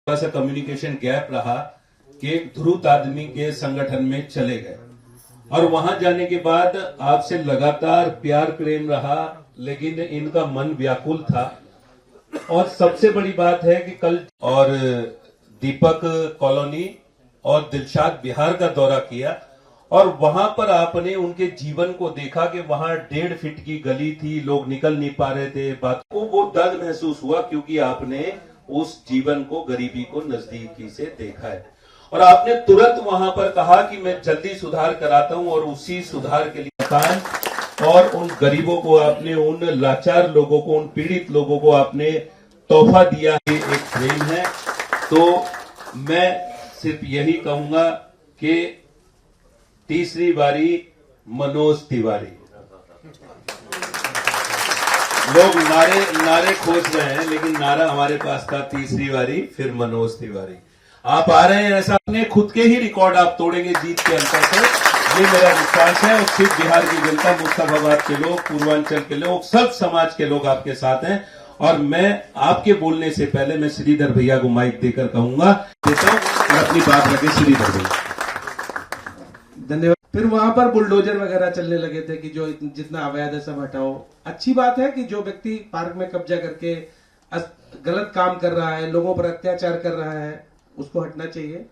थोड़ा सा communication gap रहा कि ध्रुत आदमी के संगठन में चले गए और वहां जाने के बाद आपसे लगातार प्यार प्रेम रहा, लेकिन इनका मन व्याकुल था। और सबसे बड़ी बात है कि कल और दीपक कॉलोनी और दिलशाद बिहार का दौरा किया और वहां पर आपने उनके जीवन को देखा कि वहां 1.5 फीट की गली थी, लोग निकल नहीं पा रहे थे। बात को वो दर्द महसूस हुआ क्योंकि आपने उस जीवन को, गरीबी को नजदीकी से देखा है और आपने तुरंत वहां पर कहा कि मैं जल्दी सुधार कराता हूं और उसी सुधार के लिए मकान और उन गरीबों को आपने, उन लाचार लोगों को, उन पीड़ित लोगों को आपने तोहफा दिया है। एक प्रेम है। तो मैं सिर्फ यही कहूंगा कि तीसरी बारी मनोज तिवारी। लोग नारे खोज रहे हैं, लेकिन नारा हमारे पास था तीसरी बारी फिर मनोज तिवारी। आप आ रहे हैं, ऐसा अपने खुद के ही रिकॉर्ड आप तोड़ेंगे जीत के अंतर से, ये मेरा विश्वास है। और सिर्फ बिहार की जनता, मुस्तफाबाद के लोग, पूर्वांचल के लोग, सब समाज के लोग आपके साथ हैं। और मैं आपके बोलने से पहले मैं श्रीधर भैया को माइक देकर कहूंगा, देता हूं और अपनी बात रखे श्रीधर भैया। धन्यवाद। फिर वहां पर बुलडोजर वगैरह चलने लगे थे कि जो जितना अवैध है सब हटाओ। अच्छी बात है कि जो व्यक्ति पार्क में कब्जा करके गलत काम कर रहा है, लोगों पर अत्याचार कर रहा है, उसको हटना चाहिए।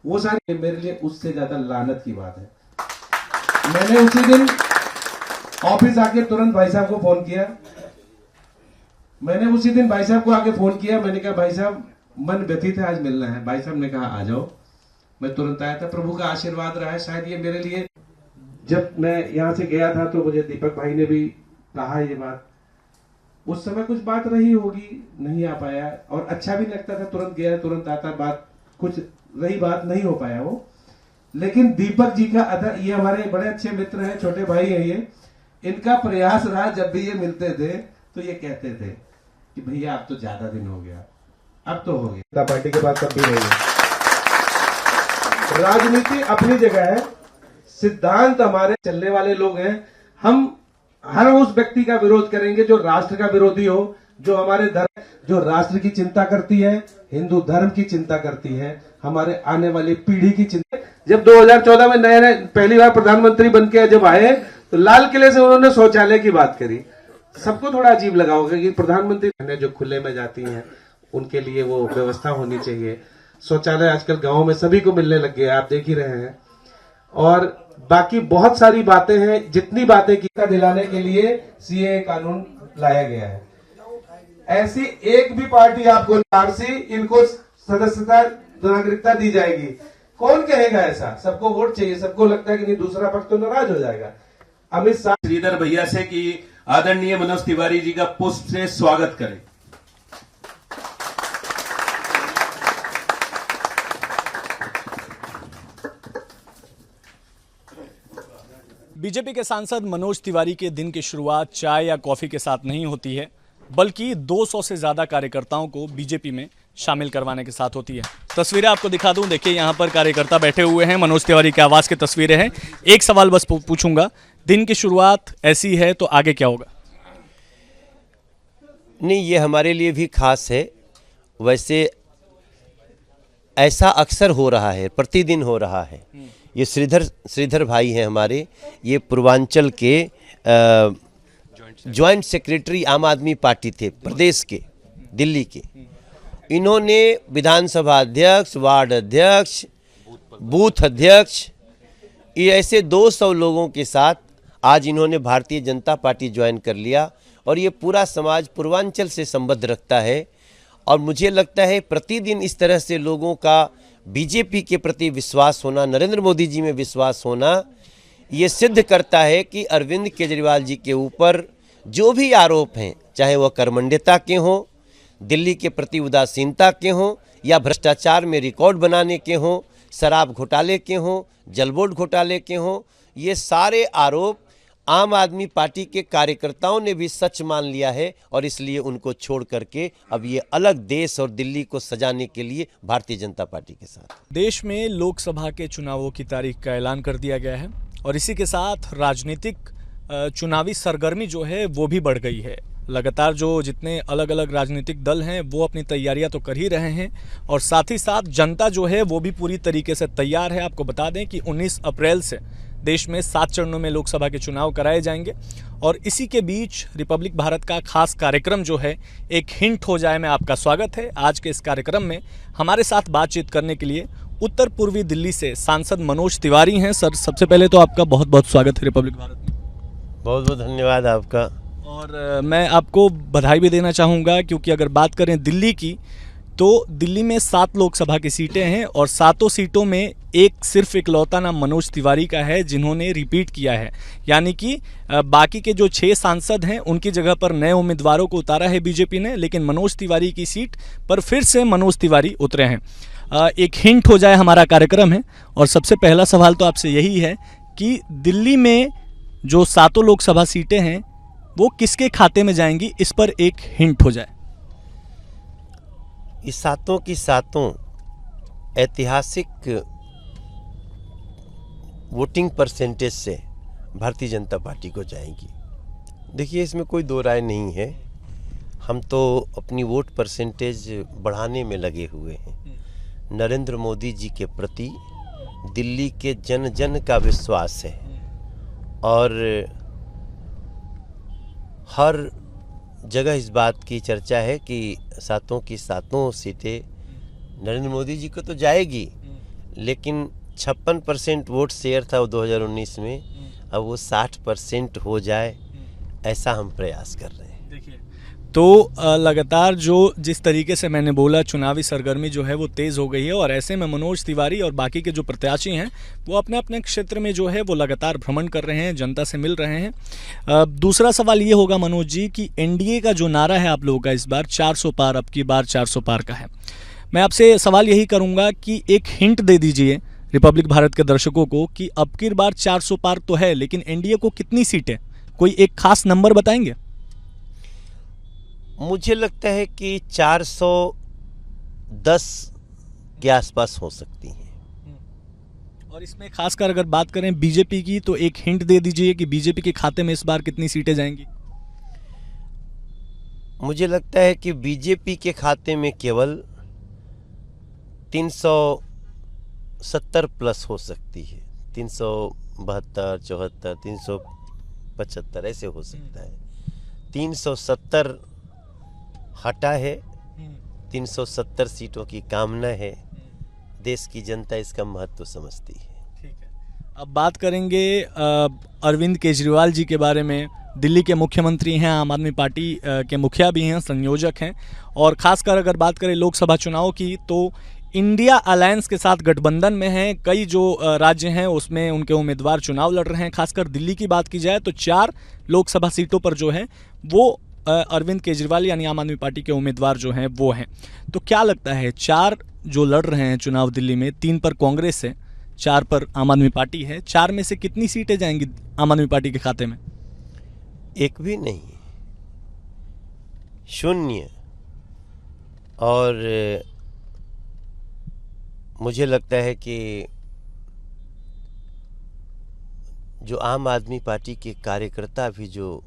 वो सारी मेरे लिए उससे ज्यादा लानत की बात है। मैंने उसी दिन ऑफिस आके तुरंत भाई साहब को फोन किया। मैंने उसी दिन भाई साहब को आके फोन किया। मैंने कहा भाई साहब मन व्यथित है, आज मिलना है। भाई साहब ने कहा आ जाओ। मैं तुरंत आया था। प्रभु का आशीर्वाद रहा है शायद ये मेरे लिए। जब मैं यहां से गया था तो मुझे दीपक भाई ने भी कहा ये बात। उस समय कुछ बात रही होगी, नहीं आ पाया और अच्छा भी लगता था। तुरंत गया तुरंत आता, बात कुछ रही, बात नहीं हो पाया वो। लेकिन दीपक जी का अदा, ये हमारे बड़े अच्छे मित्र हैं, छोटे भाई हैं ये। इनका प्रयास रहा, जब भी ये मिलते थे तो ये कहते थे कि भैया अब तो ज्यादा दिन हो गया, अब तो हो गया। पार्टी के बाद तब भी नहीं है। राजनीति अपनी जगह है, सिद्धांत हमारे चलने वाले लोग हैं। हम हर उस व्यक्ति का विरोध करेंगे जो राष्ट्र का विरोधी हो, जो हमारे धर्म, जो राष्ट्र की चिंता करती है, हिंदू धर्म की चिंता करती है, हमारे आने वाली पीढ़ी की चिंता। जब 2014 में नए पहली बार प्रधानमंत्री बनके जब आए तो लाल किले से उन्होंने शौचालय की बात करी। सबको थोड़ा अजीब लगा होगा कि प्रधानमंत्री जो खुले में जाती हैं उनके लिए वो व्यवस्था होनी चाहिए। शौचालय आजकल गांवों में सभी को मिलने लग गया, आप देख ही रहे हैं। और बाकी बहुत सारी बातें हैं, जितनी बातें की दिलाने के लिए सीए कानून लाया गया है। ऐसी एक भी पार्टी आपको आरसी, इनको सदस्यता नागरिकता दी जाएगी, कौन कहेगा ऐसा? सबको वोट चाहिए, सबको लगता है कि नहीं दूसरा पक्ष तो नाराज हो जाएगा। अमित शाह श्रीधर भैया से कि आदरणीय मनोज तिवारी जी का पुष्प से स्वागत करें। बीजेपी के सांसद मनोज तिवारी के दिन की शुरुआत चाय या कॉफी के साथ नहीं होती है, बल्कि 200 से ज्यादा कार्यकर्ताओं को बीजेपी में शामिल करवाने के साथ होती है। तस्वीरें आपको दिखा दूं, देखिए यहाँ पर कार्यकर्ता बैठे हुए हैं। मनोज तिवारी के आवास की तस्वीरें हैं। एक सवाल बस पूछूंगा, दिन की शुरुआत ऐसी है तो आगे क्या होगा? नहीं, ये हमारे लिए भी खास है। वैसे ऐसा अक्सर हो रहा है, प्रतिदिन हो रहा है। ये श्रीधर भाई हैं हमारे, ये पूर्वांचल के जॉइंट सेक्रेटरी आम आदमी पार्टी थे प्रदेश के, दिल्ली के। इन्होंने विधानसभा अध्यक्ष, वार्ड अध्यक्ष, बूथ अध्यक्ष, ये ऐसे 200 लोगों के साथ आज इन्होंने भारतीय जनता पार्टी ज्वाइन कर लिया। और ये पूरा समाज पूर्वांचल से संबद्ध रखता है। और मुझे लगता है प्रतिदिन इस तरह से लोगों का बीजेपी के प्रति विश्वास होना, नरेंद्र मोदी जी में विश्वास होना, ये सिद्ध करता है कि अरविंद केजरीवाल जी के ऊपर जो भी आरोप हैं, चाहे वह कर्मण्यता के हों, दिल्ली के प्रति उदासीनता के हों, या भ्रष्टाचार में रिकॉर्ड बनाने के हों, शराब घोटाले के हों, जल बोर्ड घोटाले के हों, ये सारे आरोप आम आदमी पार्टी के कार्यकर्ताओं ने भी सच मान लिया है। और इसलिए उनको छोड़ करके अब ये अलग देश और दिल्ली को सजाने के लिए भारतीय जनता पार्टी के साथ। देश में लोकसभा के चुनावों की तारीख का ऐलान कर दिया गया है और इसी के साथ राजनीतिक चुनावी सरगर्मी जो है वो भी बढ़ गई है। लगातार जो जितने अलग अलग राजनीतिक दल हैं वो अपनी तैयारियां तो कर ही रहे हैं और साथ ही साथ जनता जो है वो भी पूरी तरीके से तैयार है। आपको बता दें कि 19 अप्रैल से देश में 7 चरणों में लोकसभा के चुनाव कराए जाएंगे और इसी के बीच रिपब्लिक भारत का खास कार्यक्रम जो है एक हिंट हो जाए में आपका स्वागत है। आज के इस कार्यक्रम में हमारे साथ बातचीत करने के लिए उत्तर पूर्वी दिल्ली से सांसद मनोज तिवारी हैं। सर, सबसे पहले तो आपका बहुत बहुत स्वागत है रिपब्लिक भारत में। बहुत बहुत धन्यवाद आपका। और मैं आपको बधाई भी देना चाहूँगा क्योंकि अगर बात करें दिल्ली की तो दिल्ली में 7 लोकसभा की सीटें हैं और 7 सीटों में सिर्फ इकलौता नाम मनोज तिवारी का है जिन्होंने रिपीट किया है। यानी कि बाकी के जो 6 सांसद हैं उनकी जगह पर नए उम्मीदवारों को उतारा है बीजेपी ने, लेकिन मनोज तिवारी की सीट पर फिर से मनोज तिवारी उतरे हैं। एक हिंट हो जाए हमारा कार्यक्रम है और सबसे पहला सवाल तो आपसे यही है कि दिल्ली में जो 7 लोकसभा सीटें हैं वो किसके खाते में जाएंगी, इस पर एक हिंट हो जाए। इस 7 की 7 ऐतिहासिक वोटिंग परसेंटेज से भारतीय जनता पार्टी को जाएंगी। देखिए, इसमें कोई दो राय नहीं है। हम तो अपनी वोट परसेंटेज बढ़ाने में लगे हुए हैं। नरेंद्र मोदी जी के प्रति दिल्ली के जन जन का विश्वास है और हर जगह इस बात की चर्चा है कि 7 की 7 सीटें नरेंद्र मोदी जी को तो जाएगी, लेकिन 56% वोट शेयर था वो 2019 में, अब वो 60% हो जाए, ऐसा हम प्रयास कर रहे हैं। देखिए, तो लगातार जो जिस तरीके से मैंने बोला चुनावी सरगर्मी जो है वो तेज़ हो गई है और ऐसे में मनोज तिवारी और बाकी के जो प्रत्याशी हैं वो अपने अपने क्षेत्र में जो है वो लगातार भ्रमण कर रहे हैं, जनता से मिल रहे हैं। दूसरा सवाल ये होगा मनोज जी कि एनडीए का जो नारा है आप लोगों का इस बार 400 पार, अब की बार 400 पार का है। मैं आपसे सवाल यही करूँगा कि एक हिंट दे दीजिए रिपब्लिक भारत के दर्शकों को कि अब की बार 400 पार तो है, लेकिन एनडीए को कितनी सीटें, कोई एक खास नंबर बताएंगे? मुझे लगता है कि 410 के आसपास हो सकती हैं। और इसमें खासकर अगर बात करें बीजेपी की तो एक हिंट दे दीजिए कि बीजेपी के खाते में इस बार कितनी सीटें जाएंगी? मुझे लगता है कि बीजेपी के खाते में केवल 370 प्लस हो सकती है। 372, 74, 375 ऐसे हो सकता है। 370 हटा है, 370 सीटों की कामना है। देश की जनता इसका महत्व समझती है। ठीक है, अब बात करेंगे अरविंद केजरीवाल जी के बारे में। दिल्ली के मुख्यमंत्री हैं, आम आदमी पार्टी के मुखिया भी हैं, संयोजक हैं और खासकर अगर बात करें लोकसभा चुनाव की तो इंडिया अलायंस के साथ गठबंधन में हैं। कई जो राज्य हैं उसमें उनके उम्मीदवार चुनाव लड़ रहे हैं। खासकर दिल्ली की बात की जाए तो 4 लोकसभा सीटों पर जो है वो अरविंद केजरीवाल यानी आम आदमी पार्टी के उम्मीदवार जो हैं वो हैं। तो क्या लगता है 4 जो लड़ रहे हैं चुनाव दिल्ली में, 3 पर कांग्रेस है, 4 पर आम आदमी पार्टी है, 4 में से कितनी सीटें जाएंगी आम आदमी पार्टी के खाते में? एक भी नहीं, 0। और मुझे लगता है कि जो आम आदमी पार्टी के कार्यकर्ता भी जो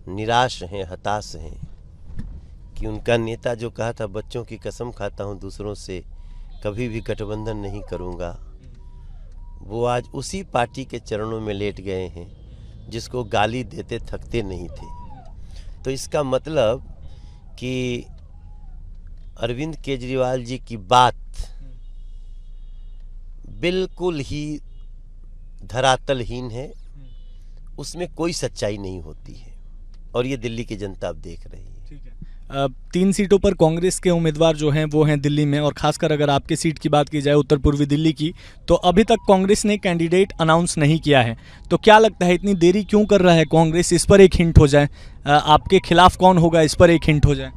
निराश हैं, हताश हैं कि उनका नेता जो कहा था बच्चों की कसम खाता हूं दूसरों से कभी भी गठबंधन नहीं करूंगा, वो आज उसी पार्टी के चरणों में लेट गए हैं जिसको गाली देते थकते नहीं थे। तो इसका मतलब कि अरविंद केजरीवाल जी की बात बिल्कुल ही धरातलहीन है, उसमें कोई सच्चाई नहीं होती है और ये दिल्ली की जनता अब देख रही है। ठीक है, 3 सीटों पर कांग्रेस के उम्मीदवार जो हैं वो हैं दिल्ली में और खासकर अगर आपके सीट की बात की जाए उत्तर पूर्वी दिल्ली की तो अभी तक कांग्रेस ने कैंडिडेट अनाउंस नहीं किया है। तो क्या लगता है इतनी देरी क्यों कर रहा है कांग्रेस, इस पर एक हिंट हो जाए। आपके खिलाफ कौन होगा, इस पर एक हिंट हो जाए।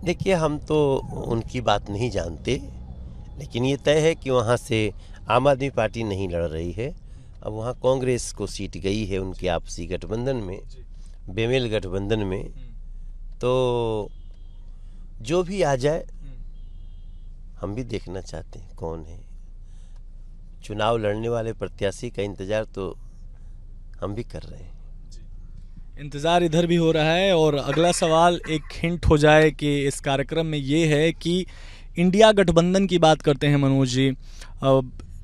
देखिए, हम तो उनकी बात नहीं जानते, लेकिन ये तय है कि वहाँ से आम आदमी पार्टी नहीं लड़ रही है। अब वहाँ कांग्रेस को सीट गई है उनके आपसी गठबंधन में, बेमेल गठबंधन में। तो जो भी आ जाए हम भी देखना चाहते हैं कौन है। चुनाव लड़ने वाले प्रत्याशी का इंतजार तो हम भी कर रहे हैं। इंतज़ार इधर भी हो रहा है और अगला सवाल एक हिंट हो जाए कि इस कार्यक्रम में ये है कि इंडिया गठबंधन की बात करते हैं मनोज जी।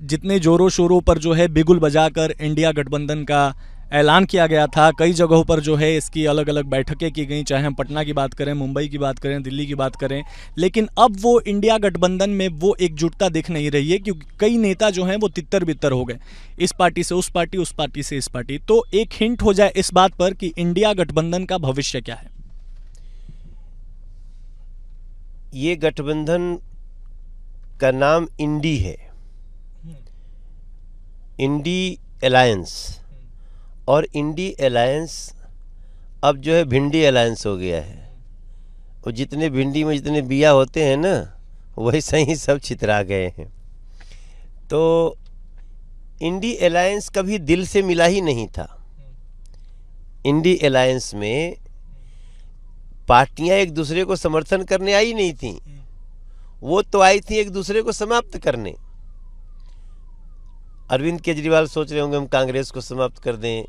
जितने जोरों शोरों पर जो है बिगुल बजाकर इंडिया गठबंधन का ऐलान किया गया था, कई जगहों पर जो है इसकी अलग अलग बैठकें की गई, चाहे हम पटना की बात करें, मुंबई की बात करें, दिल्ली की बात करें, लेकिन अब वो इंडिया गठबंधन में वो एकजुटता दिख नहीं रही है क्योंकि कई नेता जो हैं वो तितर बितर हो गए, इस पार्टी से उस पार्टी, उस पार्टी से इस पार्टी। तो एक हिंट हो जाए इस बात पर कि इंडिया गठबंधन का भविष्य क्या है। ये गठबंधन का नाम इंडी है, इंडी अलायंस, और इंडी अलायंस अब जो है भिंडी अलायंस हो गया है। और जितने भिंडी में जितने बिया होते हैं ना, वही सही सब छितरा गए हैं। तो इंडी अलायंस कभी दिल से मिला ही नहीं था। इंडी अलायंस में पार्टियां एक दूसरे को समर्थन करने आई नहीं थी, वो तो आई थी एक दूसरे को समाप्त करने। अरविंद केजरीवाल सोच रहे होंगे हम कांग्रेस को समाप्त कर दें,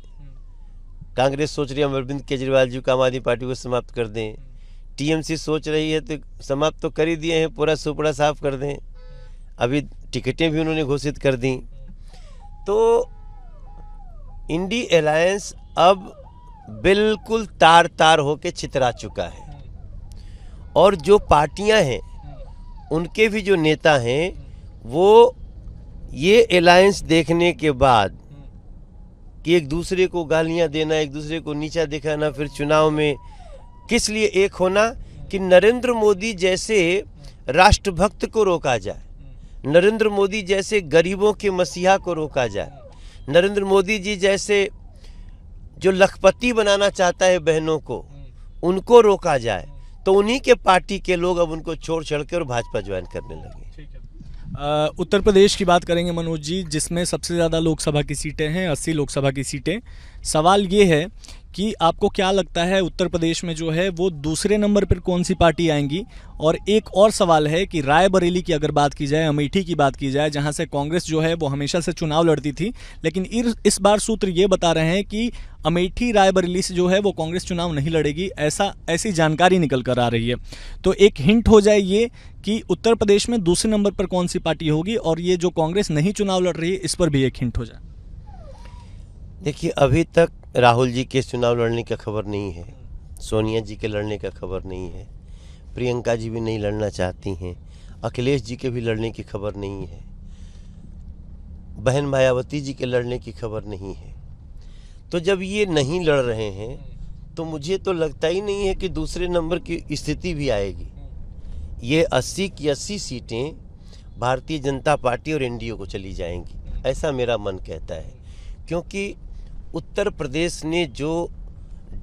कांग्रेस सोच रही है हम अरविंद केजरीवाल जी को, आम आदमी पार्टी को समाप्त कर दें, टीएमसी सोच रही है तो समाप्त तो कर ही दिए हैं, पूरा सुपड़ा साफ कर दें, अभी टिकटें भी उन्होंने घोषित कर दी। तो इंडी अलायंस अब बिल्कुल तार तार होके छितरा चुका है। और जो पार्टियां हैं उनके भी जो नेता हैं वो ये अलायंस देखने के बाद कि एक दूसरे को गालियां देना, एक दूसरे को नीचा दिखाना, फिर चुनाव में किस लिए एक होना कि नरेंद्र मोदी जैसे राष्ट्रभक्त को रोका जाए, नरेंद्र मोदी जैसे गरीबों के मसीहा को रोका जाए, नरेंद्र मोदी जी जैसे जो लखपति बनाना चाहता है बहनों को, उनको रोका जाए। तो उन्हीं के पार्टी के लोग अब उनको छोड़ छड़ के और भाजपा ज्वाइन करने लगे। उत्तर प्रदेश की बात करेंगे मनोज जी, जिसमें सबसे ज़्यादा लोकसभा की सीटें हैं, 80 लोकसभा की सीटें। सवाल ये है कि आपको क्या लगता है उत्तर प्रदेश में जो है वो दूसरे नंबर पर कौन सी पार्टी आएंगी? और एक और सवाल है कि रायबरेली की अगर बात की जाए, अमेठी की बात की जाए, जहां से कांग्रेस जो है वो हमेशा से चुनाव लड़ती थी, लेकिन इस बार सूत्र ये बता रहे हैं कि अमेठी रायबरेली से जो है वो कांग्रेस चुनाव नहीं लड़ेगी, ऐसी जानकारी निकल कर आ रही है। तो एक हिंट हो जाए ये कि उत्तर प्रदेश में दूसरे नंबर पर कौन सी पार्टी होगी, और ये जो कांग्रेस नहीं चुनाव लड़ रही है इस पर भी एक हिंट हो जाए। देखिए, अभी तक राहुल जी के चुनाव लड़ने का खबर नहीं है, सोनिया जी के लड़ने का खबर नहीं है, प्रियंका जी भी नहीं लड़ना चाहती हैं, अखिलेश जी के भी लड़ने की खबर नहीं है, बहन मायावती जी के लड़ने की खबर नहीं है। तो जब ये नहीं लड़ रहे हैं तो मुझे तो लगता ही नहीं है कि दूसरे नंबर की स्थिति भी आएगी। ये 80 की 80 सीटें भारतीय जनता पार्टी और एनडीए को चली जाएंगी, ऐसा मेरा मन कहता है। क्योंकि उत्तर प्रदेश ने जो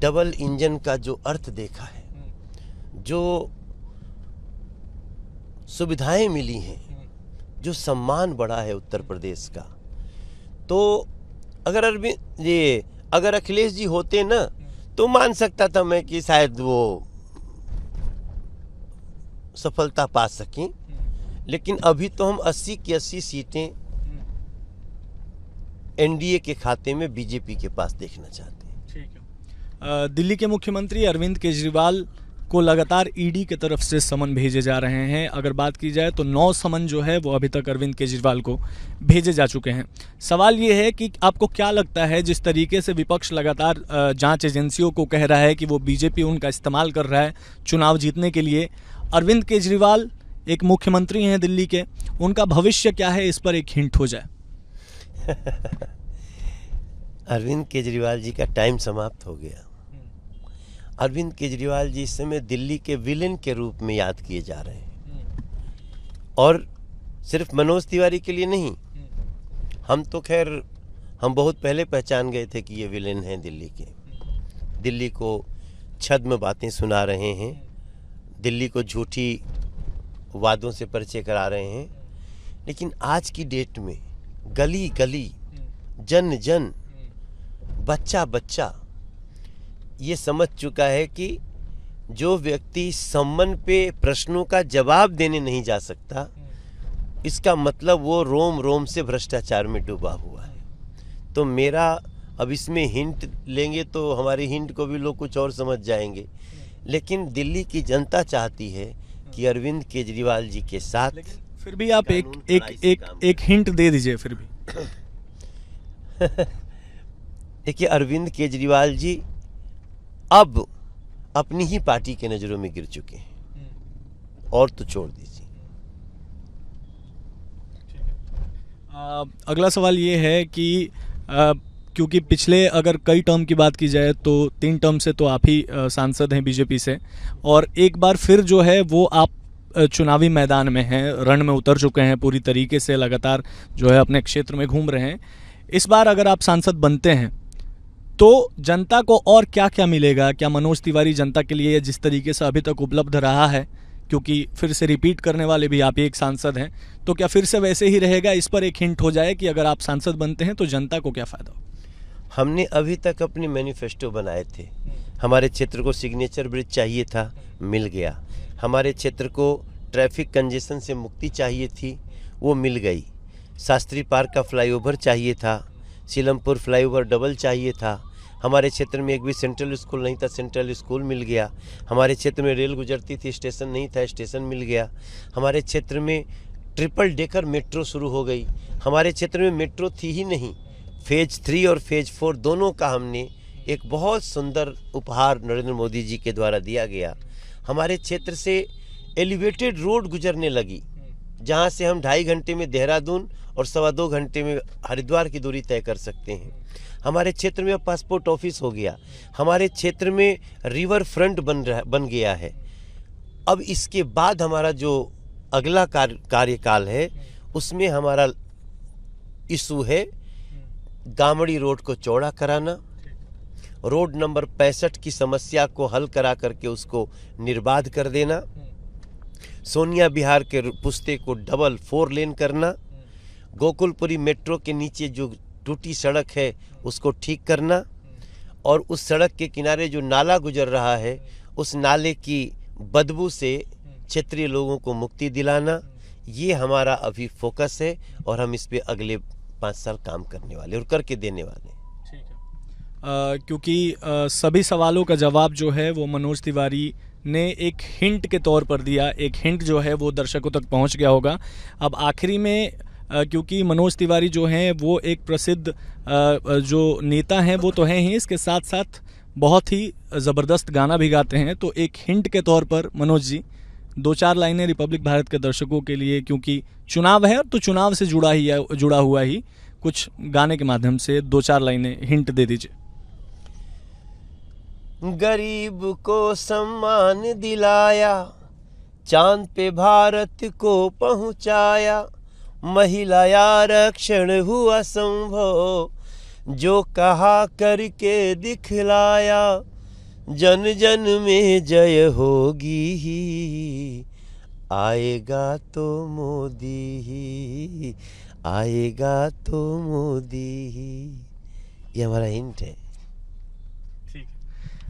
डबल इंजन का जो अर्थ देखा है, जो सुविधाएं मिली हैं, जो सम्मान बढ़ा है उत्तर प्रदेश का, तो अगर अखिलेश जी होते ना तो मान सकता था मैं कि शायद वो सफलता पा सकें। लेकिन अभी तो हम 80 की 80 सीटें एनडीए के खाते में बीजेपी के पास देखना चाहते हैं। ठीक है। दिल्ली के मुख्यमंत्री अरविंद केजरीवाल को लगातार ईडी की तरफ से समन भेजे जा रहे हैं। अगर बात की जाए तो 9 समन जो है वो अभी तक अरविंद केजरीवाल को भेजे जा चुके हैं। सवाल ये है कि आपको क्या लगता है, जिस तरीके से विपक्ष लगातार जांच एजेंसियों को कह रहा है कि वो बीजेपी उनका इस्तेमाल कर रहा है चुनाव जीतने के लिए, अरविंद केजरीवाल एक मुख्यमंत्री हैं दिल्ली के, उनका भविष्य क्या है, इस पर एक हिंट हो जाए। अरविंद केजरीवाल जी का टाइम समाप्त हो गया। अरविंद केजरीवाल जी इस समय दिल्ली के विलेन के रूप में याद किए जा रहे हैं, और सिर्फ मनोज तिवारी के लिए नहीं, हम तो खैर हम बहुत पहले पहचान गए थे कि ये विलेन हैं दिल्ली के। दिल्ली को छद्म बातें सुना रहे हैं, दिल्ली को झूठी वादों से परिचय करा रहे हैं। लेकिन आज की डेट में गली गली, जन जन, बच्चा बच्चा ये समझ चुका है कि जो व्यक्ति सम्मन पे प्रश्नों का जवाब देने नहीं जा सकता, इसका मतलब वो रोम रोम से भ्रष्टाचार में डूबा हुआ है। तो मेरा अब इसमें हिंट लेंगे तो हमारे हिंट को भी लोग कुछ और समझ जाएंगे, लेकिन दिल्ली की जनता चाहती है कि अरविंद केजरीवाल जी के साथ, लेकिन फिर भी आप एक हिंट दे दीजिए फिर भी। देखिए, अरविंद केजरीवाल जी अब अपनी ही पार्टी के नजरों में गिर चुके हैं, और तो छोड़ दीजिए। अगला सवाल ये है कि क्योंकि पिछले अगर कई टर्म की बात की जाए तो 3 टर्म से तो आप ही सांसद हैं बीजेपी से, और एक बार फिर जो है वो आप चुनावी मैदान में हैं, रण में उतर चुके हैं पूरी तरीके से, लगातार जो है अपने क्षेत्र में घूम रहे हैं। इस बार अगर आप सांसद बनते हैं तो जनता को और क्या क्या मिलेगा? क्या मनोज तिवारी जनता के लिए जिस तरीके से अभी तक उपलब्ध रहा है, क्योंकि फिर से रिपीट करने वाले भी आप ही एक सांसद हैं, तो क्या फिर से वैसे ही रहेगा? इस पर एक हिंट हो जाए कि अगर आप सांसद बनते हैं तो जनता को क्या फ़ायदा हो? हमने अभी तक अपने मैनिफेस्टो बनाए थे। हमारे क्षेत्र को सिग्नेचर ब्रिज चाहिए था, मिल गया। हमारे क्षेत्र को ट्रैफिक कंजेशन से मुक्ति चाहिए थी, वो मिल गई। शास्त्री पार्क का फ्लाईओवर चाहिए था, सीलमपुर फ्लाईओवर डबल चाहिए था। हमारे क्षेत्र में एक भी सेंट्रल स्कूल नहीं था, सेंट्रल स्कूल मिल गया। हमारे क्षेत्र में रेल गुजरती थी, स्टेशन नहीं था, स्टेशन मिल गया। हमारे क्षेत्र में ट्रिपल डेकर मेट्रो शुरू हो गई। हमारे क्षेत्र में मेट्रो थी ही नहीं, फेज 3 और फेज 4 दोनों का हमने एक बहुत सुंदर उपहार नरेंद्र मोदी जी के द्वारा दिया गया। हमारे क्षेत्र से एलिवेटेड रोड गुजरने लगी, जहां से हम 2.5 घंटे में देहरादून और 2.25 घंटे में हरिद्वार की दूरी तय कर सकते हैं। हमारे क्षेत्र में पासपोर्ट ऑफिस हो गया। हमारे क्षेत्र में रिवर फ्रंट बन गया है। अब इसके बाद हमारा जो अगला कार्यकाल है, उसमें हमारा इशू है गामड़ी रोड को चौड़ा कराना, रोड नंबर 65 की समस्या को हल करा करके उसको निर्बाध कर देना, सोनिया विहार के पुस्ते को डबल 4 लेन करना, गोकुलपुरी मेट्रो के नीचे जो टूटी सड़क है उसको ठीक करना, और उस सड़क के किनारे जो नाला गुजर रहा है उस नाले की बदबू से क्षेत्रीय लोगों को मुक्ति दिलाना। ये हमारा अभी फोकस है और हम इस पे अगले 5 साल काम करने वाले और करके देने वाले। ठीक है, क्योंकि सभी सवालों का जवाब जो है वो मनोज तिवारी ने एक हिंट के तौर पर दिया। एक हिंट जो है वो दर्शकों तक पहुंच गया होगा। अब आखिरी में क्योंकि मनोज तिवारी जो हैं वो एक प्रसिद्ध जो नेता हैं वो तो हैं ही, इसके साथ साथ बहुत ही ज़बरदस्त गाना भी गाते हैं, तो एक हिंट के तौर पर मनोज जी 2-4 लाइनें रिपब्लिक भारत के दर्शकों के लिए, क्योंकि चुनाव है तो चुनाव से जुड़ा हुआ ही कुछ गाने के माध्यम से 2-4 लाइनें हिंट दे दीजिए। गरीब को सम्मान दिलाया, चांद पे भारत को पहुंचाया, महिला आरक्षण हुआ संभव, जो कहा करके दिखलाया, जन जन में जय होगी ही, आएगा तो मोदी ही, आएगा तो मोदी ही। ये हमारा हिंट है। ठीक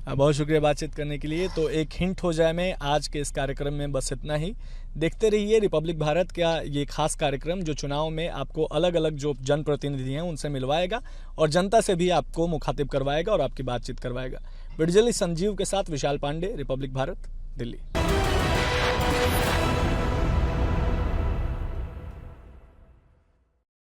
है, बहुत शुक्रिया बातचीत करने के लिए। तो एक हिंट हो जाए में आज के इस कार्यक्रम में बस इतना ही। देखते रहिए रिपब्लिक भारत का ये खास कार्यक्रम जो चुनाव में आपको अलग अलग जो जनप्रतिनिधि हैं उनसे मिलवाएगा और जनता से भी आपको मुखातिब करवाएगा और आपकी बातचीत करवाएगा। वीडियो जर्नलिस्ट संजीव के साथ विशाल पांडे, रिपब्लिक भारत, दिल्ली।